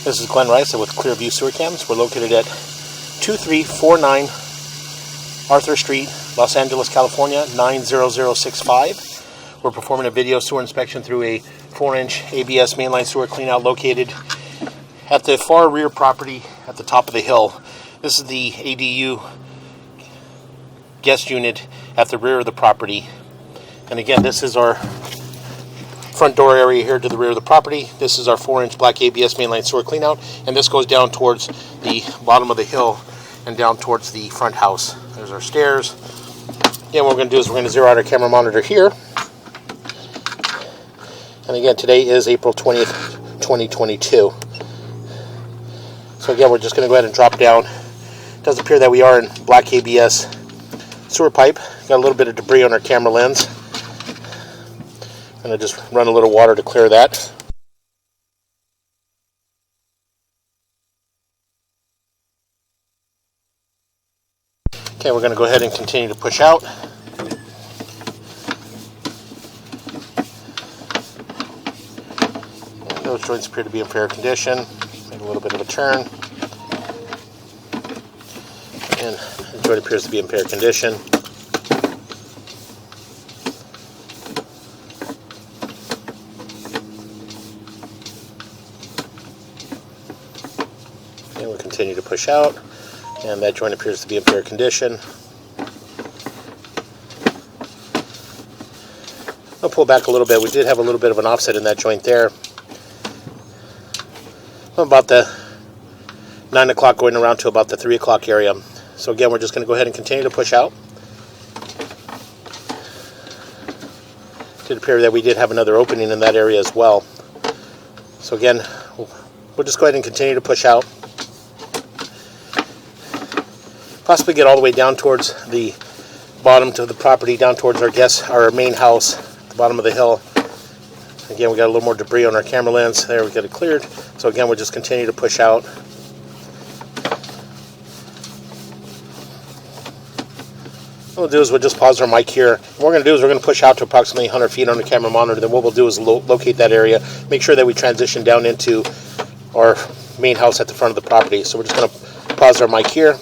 This is Glenn Rice with Clearview Sewer Cams. We're located at 2349 Arthur Street, Los Angeles, California, 90065. We're performing a video sewer inspection through a 4-inch ABS mainline sewer cleanout located at the far rear property at the top of the hill. This is the ADU guest unit at the rear of the property. And again, this is our front door area here to the rear of the property. This is our 4-inch black ABS mainline sewer cleanout, and this goes down towards the bottom of the hill and down towards the front house. There's our stairs. Again, what we're going to do is we're going to zero out our camera monitor here. And again, today is April 20th, 2022. So again, we're just going to go ahead and drop down. It does appear that we are in black ABS sewer pipe. Got a little bit of debris on our camera lens. I'm going to just run a little water to clear that. Okay, we're going to go ahead and continue to push out. And those joints appear to be in fair condition. Make a little bit of a turn. And the joint appears to be in fair condition. And we'll continue to push out, and that joint appears to be in fair condition. I'll pull back a little bit. We did have a little bit of an offset in that joint there. About the 9 o'clock going around to about the 3 o'clock area. So again, we're just going to go ahead and continue to push out. It did appear that we did have another opening in that area as well. So again, we'll just go ahead and continue to push out. Possibly get all the way down towards the bottom to the property, down towards our main house, at the bottom of the hill. Again, we got a little more debris on our camera lens. There, we got it cleared. So again, we'll just continue to push out. What we'll do is we'll just pause our mic here. What we're going to do is we're going to push out to approximately 100 feet on the camera monitor. Then what we'll do is locate that area, make sure that we transition down into our main house at the front of the property. So we're just going to pause our mic here.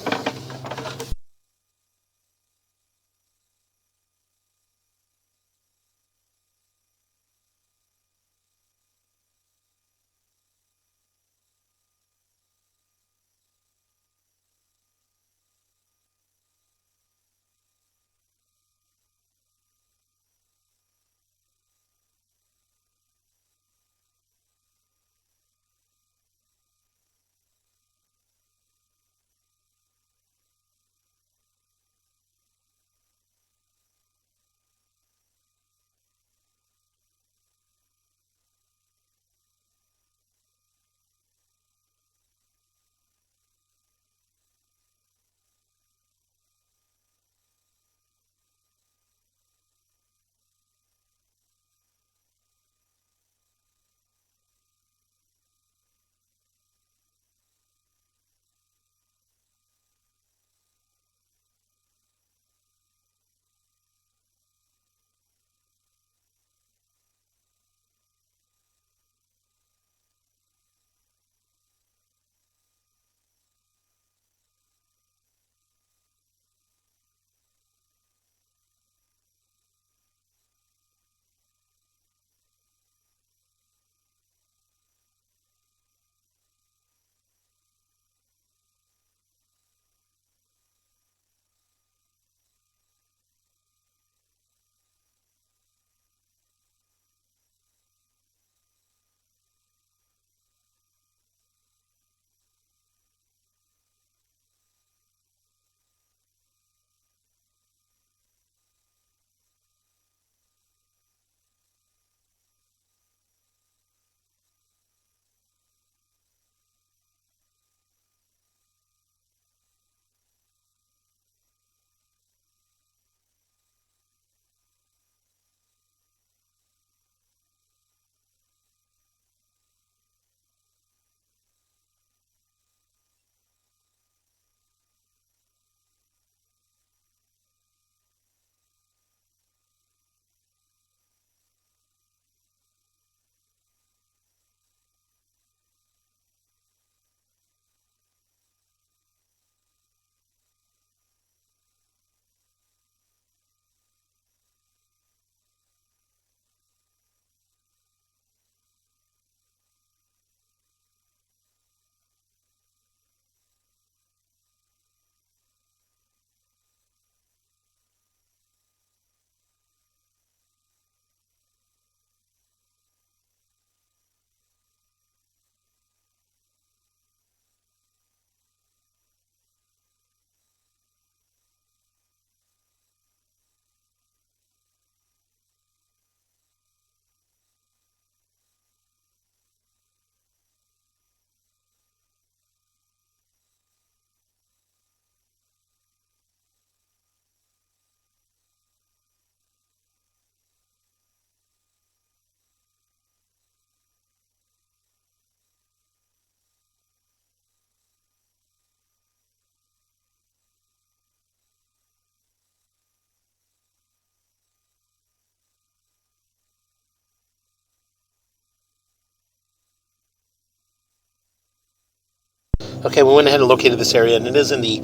Okay, we went ahead and located this area, and it is in the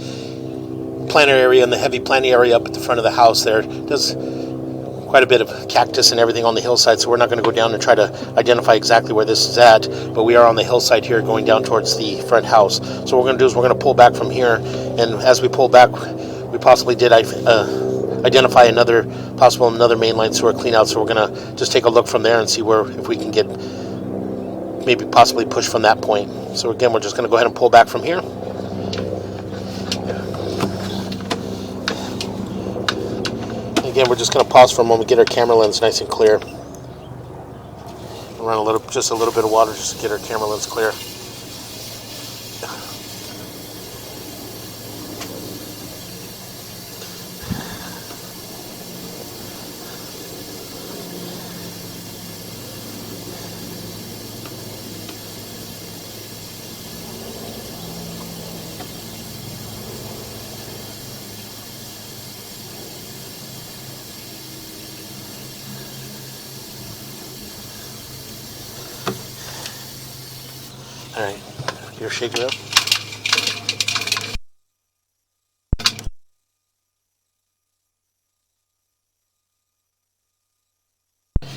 planter area, in the heavy planting area up at the front of the house there. There's quite a bit of cactus and everything on the hillside, so we're not going to go down and try to identify exactly where this is at, but we are on the hillside here going down towards the front house. So what we're going to do is we're going to pull back from here, and as we pull back, we possibly did identify another mainline sewer clean out, so we're going to just take a look from there and see if we can get maybe possibly push from that point. So again, we're just going to go ahead and pull back from here. Again, we're just going to pause for a moment, get our camera lens nice and clear. Run just a little bit of water just to get our camera lens clear. All right, you're shaking it up.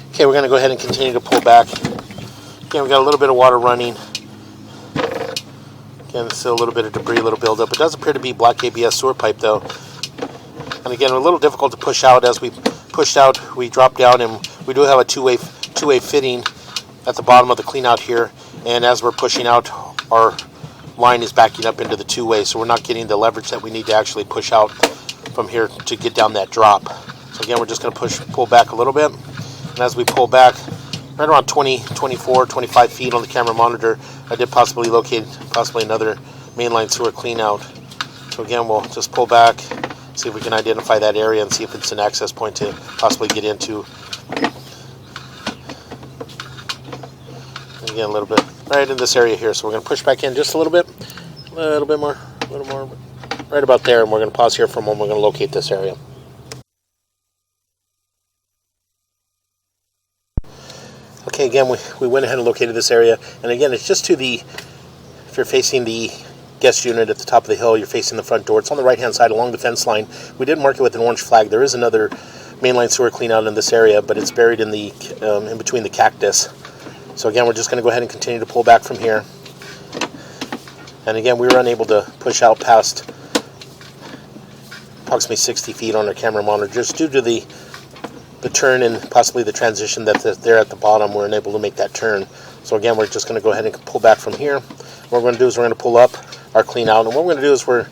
Okay, we're going to go ahead and continue to pull back. Again, we've got a little bit of water running. Again, still a little bit of debris, a little buildup. It does appear to be black ABS sewer pipe, though. And again, a little difficult to push out. As we pushed out, we dropped down, and we do have a two-way fitting at the bottom of the clean out here. And as we're pushing out, our line is backing up into the two-way, so we're not getting the leverage that we need to actually push out from here to get down that drop. So again, we're just going to pull back a little bit. And as we pull back, right around 20, 24, 25 feet on the camera monitor, I did possibly locate another mainline sewer clean out. So again, we'll just pull back, see if we can identify that area and see if it's an access point to possibly get into. And again, a little bit right in this area here. So we're going to push back in just a little bit more, right about there. And we're going to pause here for a moment. We're going to locate this area. Okay, again, we went ahead and located this area. And again, it's just if you're facing the guest unit at the top of the hill, you're facing the front door. It's on the right-hand side along the fence line. We did mark it with an orange flag. There is another mainline sewer clean out in this area, but it's buried in between the cactus. So again, we're just going to go ahead and continue to pull back from here. And again, we were unable to push out past approximately 60 feet on our camera monitor, just due to the turn and possibly the transition that's there at the bottom. We're unable to make that turn. So again, we're just going to go ahead and pull back from here. What we're going to do is we're going to pull up our clean out, and what we're going to do is we're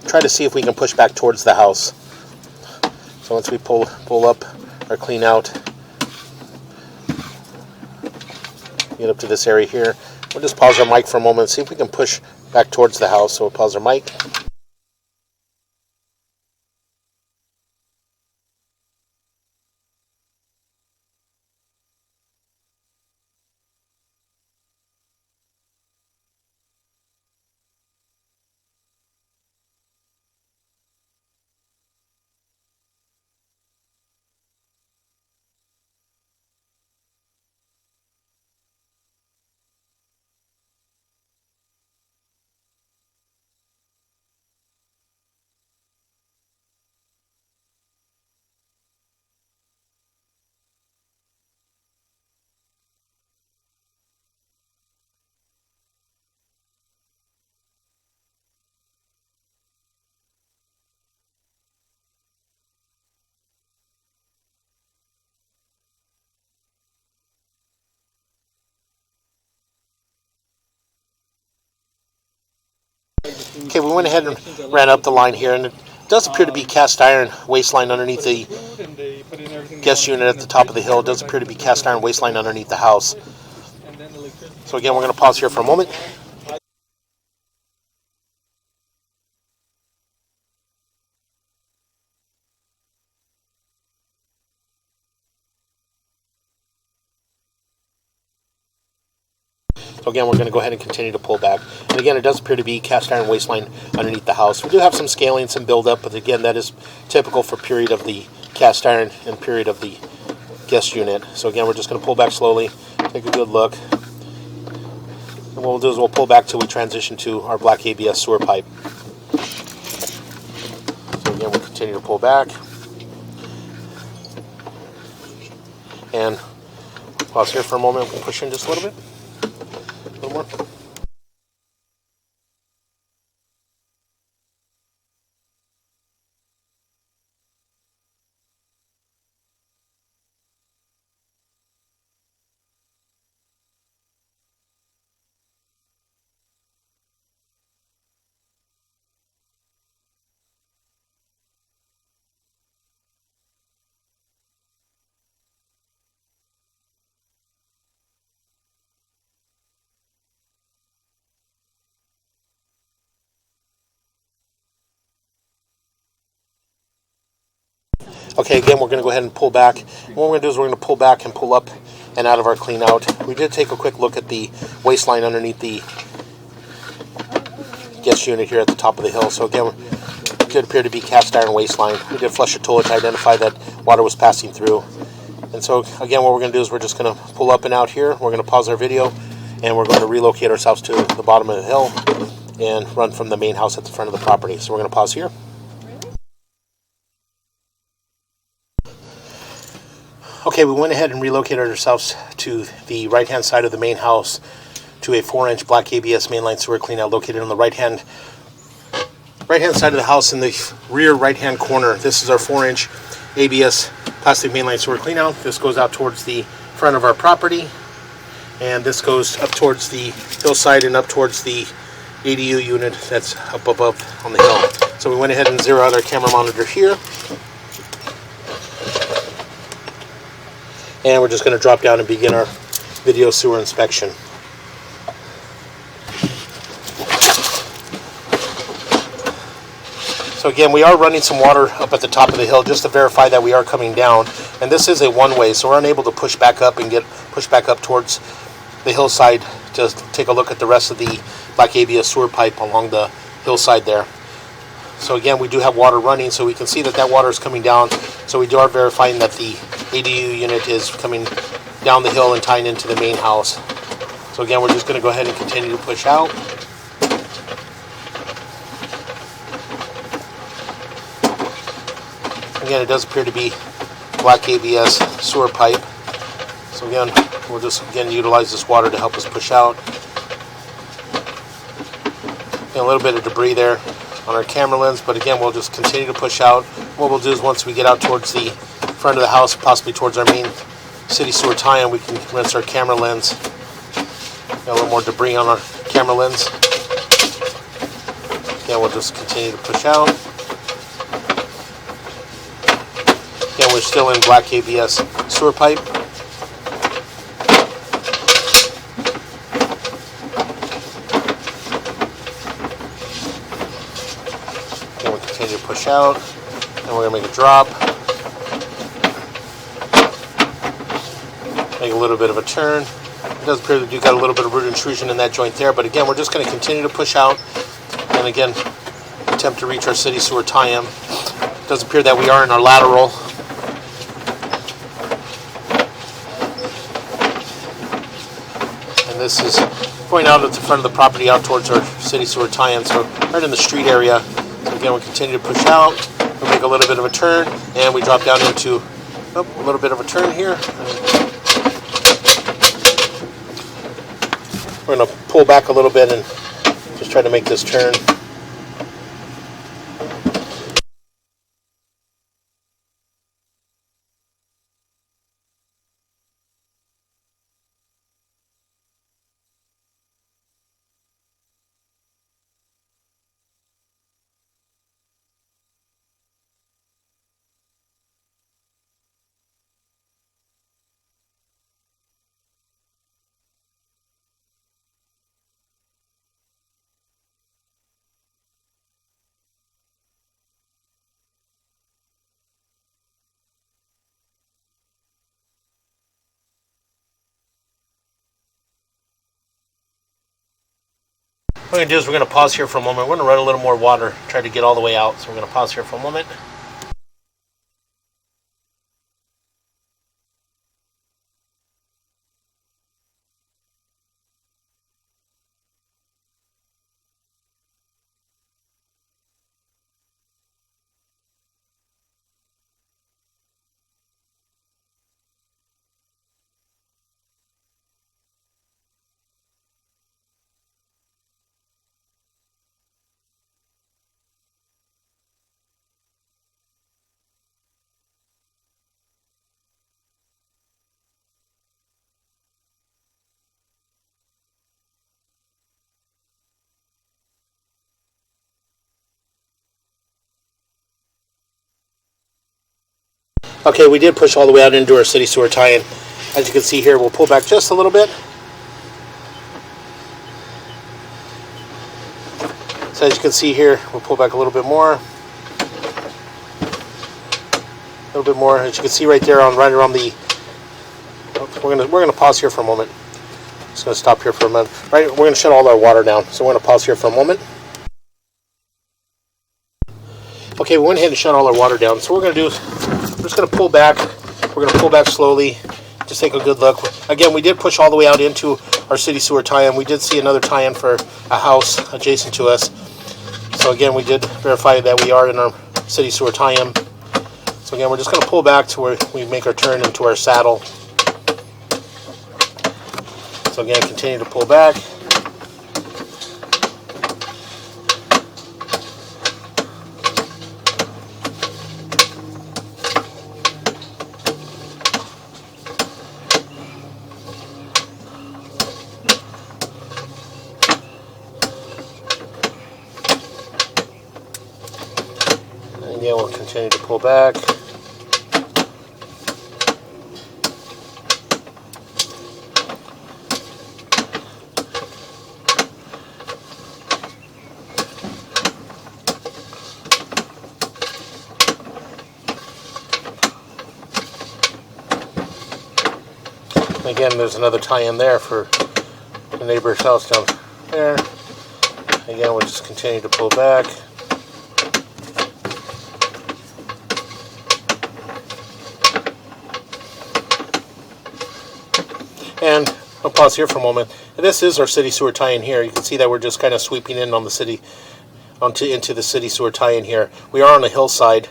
try to see if we can push back towards the house. So once we pull up our clean out, get up to this area here, we'll just pause our mic for a moment and see if we can push back towards the house. So we'll pause our mic. Okay, we went ahead and ran up the line here, and it does appear to be cast iron waste line underneath the guest unit at the top of the hill. It does appear to be cast iron waste line underneath the house. So again, we're going to pause here for a moment. So again, we're going to go ahead and continue to pull back. And again, it does appear to be cast iron waste line underneath the house. We do have some scaling, some buildup, but again, that is typical for period of the cast iron and period of the guest unit. So again, we're just going to pull back slowly, take a good look. what we'll do is we'll pull back till we transition to our black ABS sewer pipe. So again, we'll continue to pull back. And pause here for a moment. We'll push in just a little bit. A little more. Okay, again, we're going to go ahead and pull back. And what we're going to do is we're going to pull back and pull up and out of our clean out. We did take a quick look at the waste line underneath the guest unit here at the top of the hill. So again, it did appear to be cast iron waste line. We did flush a toilet to identify that water was passing through. And so again, what we're going to do is we're just going to pull up and out here. We're going to pause our video and we're going to relocate ourselves to the bottom of the hill and run from the main house at the front of the property. So we're going to pause here. Okay, we went ahead and relocated ourselves to the right-hand side of the main house to a 4-inch black ABS mainline sewer cleanout located on the right-hand side of the house in the rear right-hand corner. This is our 4-inch ABS plastic mainline sewer cleanout. This goes out towards the front of our property, and this goes up towards the hillside and up towards the ADU unit that's up above on the hill. So we went ahead and zeroed out our camera monitor here. And we're just going to drop down and begin our video sewer inspection. So again, we are running some water up at the top of the hill just to verify that we are coming down. And this is a one-way, so we're unable to push back up and push back up towards the hillside to take a look at the rest of the black ABS sewer pipe along the hillside there. So again, we do have water running, so we can see that that water is coming down. So we are verifying that the ADU unit is coming down the hill and tying into the main house. So again, we're just going to go ahead and continue to push out. Again, it does appear to be black ABS sewer pipe. So again, we'll just utilize this water to help us push out. And a little bit of debris there on our camera lens, but again, we'll just continue to push out. What we'll do is once we get out towards the front of the house, possibly towards our main city sewer tie-in, we can rinse our camera lens. Got a little more debris on our camera lens. Again, we'll just continue to push out. Again, we're still in black ABS sewer pipe. Again, we'll continue to push out, and we're going to make a drop. Make a little bit of a turn. It does appear that you've got a little bit of root intrusion in that joint there, but again, we're just going to continue to push out and again attempt to reach our city sewer tie-in. It does appear that we are in our lateral. And this is going out at the front of the property out towards our city sewer tie-in, so right in the street area. So again, we'll continue to push out. We'll make a little bit of a turn, and we drop down into a little bit of a turn here. We're going to pull back a little bit and just try to make this turn. What we're going to do is we're going to pause here for a moment. We're going to run a little more water, try to get all the way out. So we're going to pause here for a moment. Okay, we did push all the way out into our city sewer tie-in. As you can see here, we'll pull back just a little bit. So as you can see here, we'll pull back a little bit more. A little bit more. As you can see right there, right around the. We're gonna pause here for a moment. Just gonna stop here for a minute. Right, we're gonna shut all our water down. So we're gonna pause here for a moment. Okay, we went ahead and shut all our water down. So what we're going to do is we're just going to pull back. We're going to pull back slowly. Just take a good look. Again, we did push all the way out into our city sewer tie-in. We did see another tie-in for a house adjacent to us. So again, we did verify that we are in our city sewer tie-in. So again, we're just going to pull back to where we make our turn into our saddle. So again, continue to pull back. Again, we'll continue to pull back. Again, there's another tie-in there for the neighbor's house down there. Again, we'll just continue to pull back. And I'll pause here for a moment. And this is our city sewer tie-in here. You can see that we're just kind of sweeping in on the city, into the city sewer tie-in here. We are on a hillside,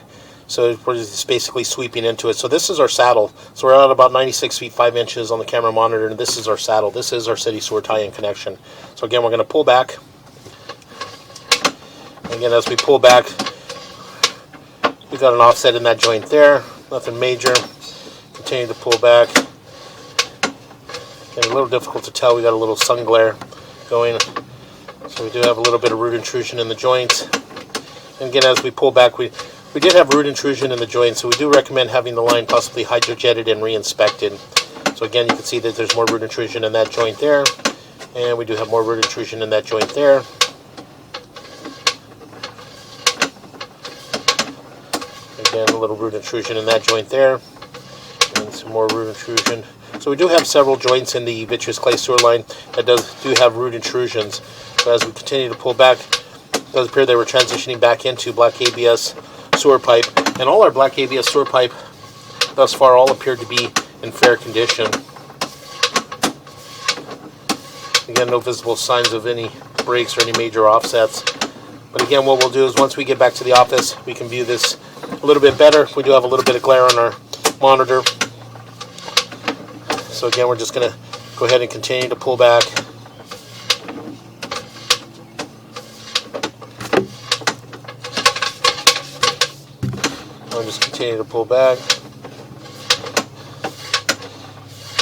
so we're just basically sweeping into it. So this is our saddle. So we're at about 96 feet 5 inches on the camera monitor, and this is our saddle. This is our city sewer tie-in connection. So again, we're going to pull back. Again, as we pull back, we've got an offset in that joint there. Nothing major. Continue to pull back. A little difficult to tell. We got a little sun glare going, so we do have a little bit of root intrusion in the joints. And again, as we pull back, we did have root intrusion in the joints, so we do recommend having the line possibly hydrojetted and re-inspected. So again, you can see that there's more root intrusion in that joint there, and we do have more root intrusion in that joint there. Again, a little root intrusion in that joint there, and some more root intrusion. So we do have several joints in the vitreous clay sewer line that do have root intrusions. So as we continue to pull back, it does appear that we're transitioning back into black ABS sewer pipe. And all our black ABS sewer pipe thus far all appear to be in fair condition. Again, no visible signs of any breaks or any major offsets. But again, what we'll do is once we get back to the office, we can view this a little bit better. We do have a little bit of glare on our monitor. So again, we're just going to go ahead and continue to pull back. I'll just continue to pull back.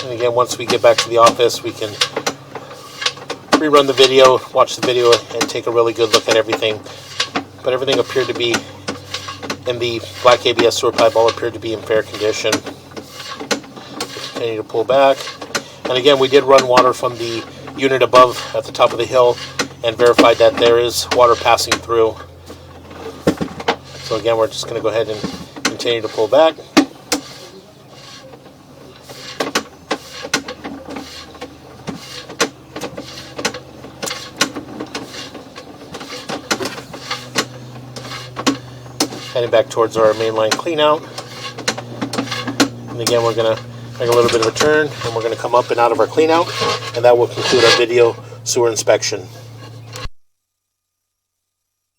And again, once we get back to the office, we can rerun the video, watch the video, and take a really good look at everything. But everything appeared to be in the black ABS sewer pipe, all appeared to be in fair condition. Continue to pull back. And again, we did run water from the unit above at the top of the hill and verified that there is water passing through. So again, we're just going to go ahead and continue to pull back. Heading back towards our mainline clean out. And again, we're going to make a little bit of a turn, and we're going to come up and out of our clean out, and that will conclude our video sewer inspection.